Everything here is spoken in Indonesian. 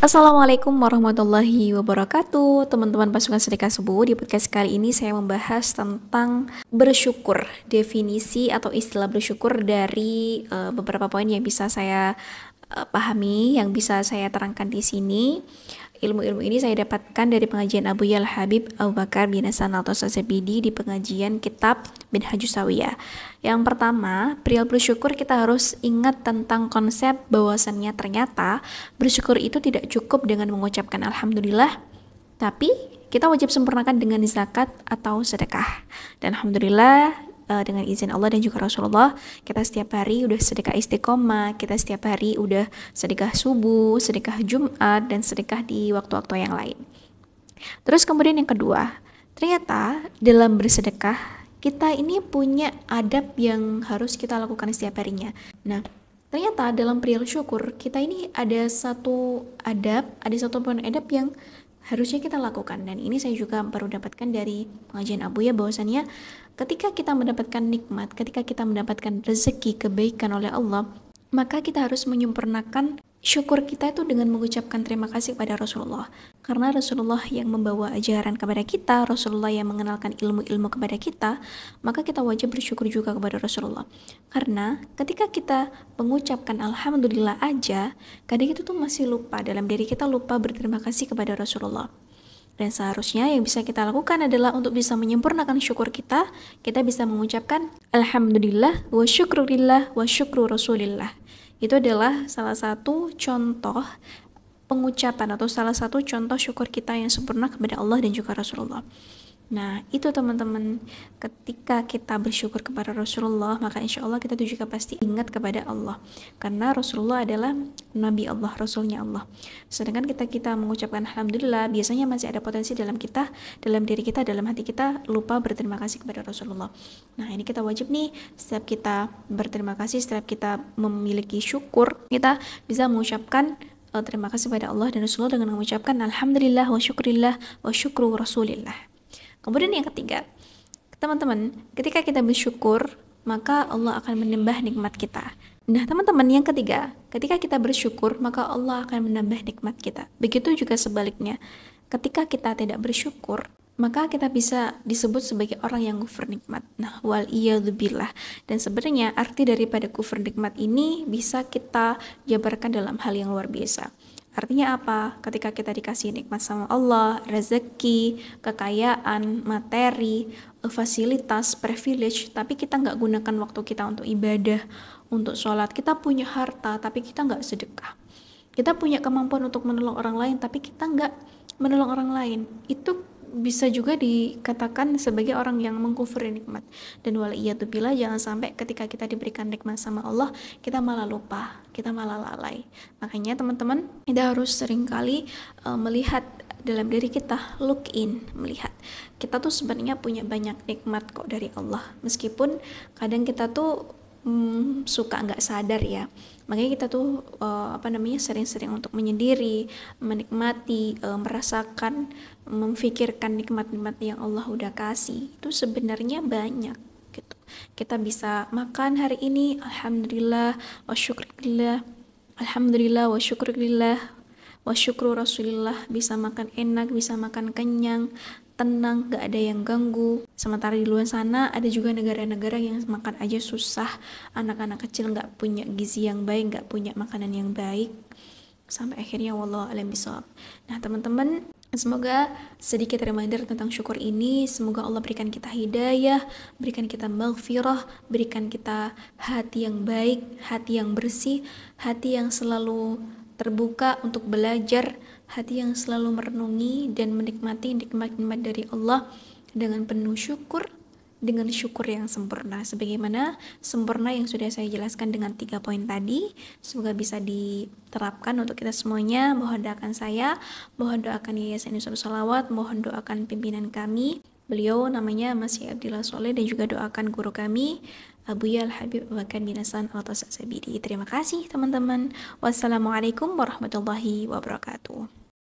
Assalamualaikum warahmatullahi wabarakatuh. Teman-teman pasukan sedekah subuh, di podcast kali ini saya membahas tentang bersyukur, definisi atau istilah bersyukur dari beberapa poin yang bisa saya pahami, yang bisa saya terangkan di sini. Ilmu-ilmu ini saya dapatkan dari pengajian Abu Yal Habib Abu Bakar bin Hasan Al-Tasabidi di pengajian kitab bin Hajusawiyah. Yang pertama, perihal bersyukur kita harus ingat tentang konsep bahwasannya ternyata bersyukur itu tidak cukup dengan mengucapkan Alhamdulillah, tapi kita wajib sempurnakan dengan zakat atau sedekah. Dan Alhamdulillah, dengan izin Allah dan juga Rasulullah, kita setiap hari udah sedekah istiqomah, kita setiap hari udah sedekah subuh, sedekah Jumat, dan sedekah di waktu-waktu yang lain. Terus kemudian yang kedua, ternyata dalam bersedekah kita ini punya adab yang harus kita lakukan setiap harinya. Nah, ternyata dalam perihal syukur kita ini ada satu adab, ada satu poin adab yang harusnya kita lakukan, dan ini saya juga baru dapatkan dari pengajian Abu ya, bahwasannya ketika kita mendapatkan nikmat, ketika kita mendapatkan rezeki, kebaikan oleh Allah, maka kita harus menyempurnakan syukur kita itu dengan mengucapkan terima kasih kepada Rasulullah. Karena Rasulullah yang membawa ajaran kepada kita, Rasulullah yang mengenalkan ilmu-ilmu kepada kita, maka kita wajib bersyukur juga kepada Rasulullah. Karena ketika kita mengucapkan Alhamdulillah aja, kadang itu tuh masih lupa, dalam diri kita lupa berterima kasih kepada Rasulullah. Dan seharusnya yang bisa kita lakukan adalah untuk bisa menyempurnakan syukur kita bisa mengucapkan Alhamdulillah wa syukurillah wa syukru Rasulillah. Itu adalah salah satu contoh pengucapan atau salah satu contoh syukur kita yang sempurna kepada Allah dan juga Rasulullah. Nah, itu teman-teman, ketika kita bersyukur kepada Rasulullah, maka insya Allah kita juga pasti ingat kepada Allah. Karena Rasulullah adalah Nabi Allah, Rasulnya Allah. Sedangkan kita mengucapkan Alhamdulillah, biasanya masih ada potensi dalam diri kita, dalam hati kita lupa berterima kasih kepada Rasulullah. Nah, ini kita wajib nih, setiap kita berterima kasih, setiap kita memiliki syukur, kita bisa mengucapkan terima kasih kepada Allah dan Rasulullah dengan mengucapkan Alhamdulillah wa syukrillah wa syukru Rasulillah. Kemudian yang ketiga, teman-teman, ketika kita bersyukur, maka Allah akan menambah nikmat kita. Nah, teman-teman, yang ketiga, ketika kita bersyukur, maka Allah akan menambah nikmat kita. Begitu juga sebaliknya, ketika kita tidak bersyukur, maka kita bisa disebut sebagai orang yang kufur nikmat. Nah, wal iyadzubillah. Dan sebenarnya arti daripada kufur nikmat ini bisa kita jabarkan dalam hal yang luar biasa. Artinya apa? Ketika kita dikasih nikmat sama Allah, rezeki, kekayaan, materi, fasilitas, privilege, tapi kita nggak gunakan waktu kita untuk ibadah, untuk sholat. Kita punya harta, tapi kita nggak sedekah. Kita punya kemampuan untuk menolong orang lain, tapi kita nggak menolong orang lain. Itu bisa juga dikatakan sebagai orang yang mengkufuri nikmat. Dan waliyatubillah, jangan sampai ketika kita diberikan nikmat sama Allah, kita malah lupa, kita malah lalai. Makanya teman-teman, kita harus seringkali melihat dalam diri kita, look in, melihat kita tuh sebenarnya punya banyak nikmat kok dari Allah, meskipun kadang kita tuh suka nggak sadar ya. Makanya kita tuh sering-sering untuk menyendiri, menikmati, merasakan, memfikirkan nikmat-nikmat yang Allah udah kasih. Itu sebenarnya banyak gitu. Kita bisa makan hari ini, alhamdulillah wa syukrillah, alhamdulillah wa syukrillah wa syukru Rasulillah. Bisa makan enak, bisa makan kenyang, tenang, gak ada yang ganggu. Sementara di luar sana ada juga negara-negara yang makan aja susah, anak-anak kecil gak punya gizi yang baik, gak punya makanan yang baik, sampai akhirnya wallahu a'lam bishawab. Nah teman-teman, semoga sedikit reminder tentang syukur ini, semoga Allah berikan kita hidayah, berikan kita maghfirah, berikan kita hati yang baik, hati yang bersih, hati yang selalu terbuka untuk belajar, hati yang selalu merenungi dan menikmati nikmat-nikmat dari Allah dengan penuh syukur, dengan syukur yang sempurna, sebagaimana sempurna yang sudah saya jelaskan dengan 3 poin tadi. Semoga bisa diterapkan untuk kita semuanya. Mohon doakan saya, mohon doakan Yayasan Nusantara Sholawat, mohon doakan pimpinan kami. Beliau namanya Masih Abdillah Soleh, dan juga doakan guru kami Abu Yal Habib Abu Bakar bin Hasan Al-Tasabidi. Terima kasih teman-teman. Wassalamualaikum warahmatullahi wabarakatuh.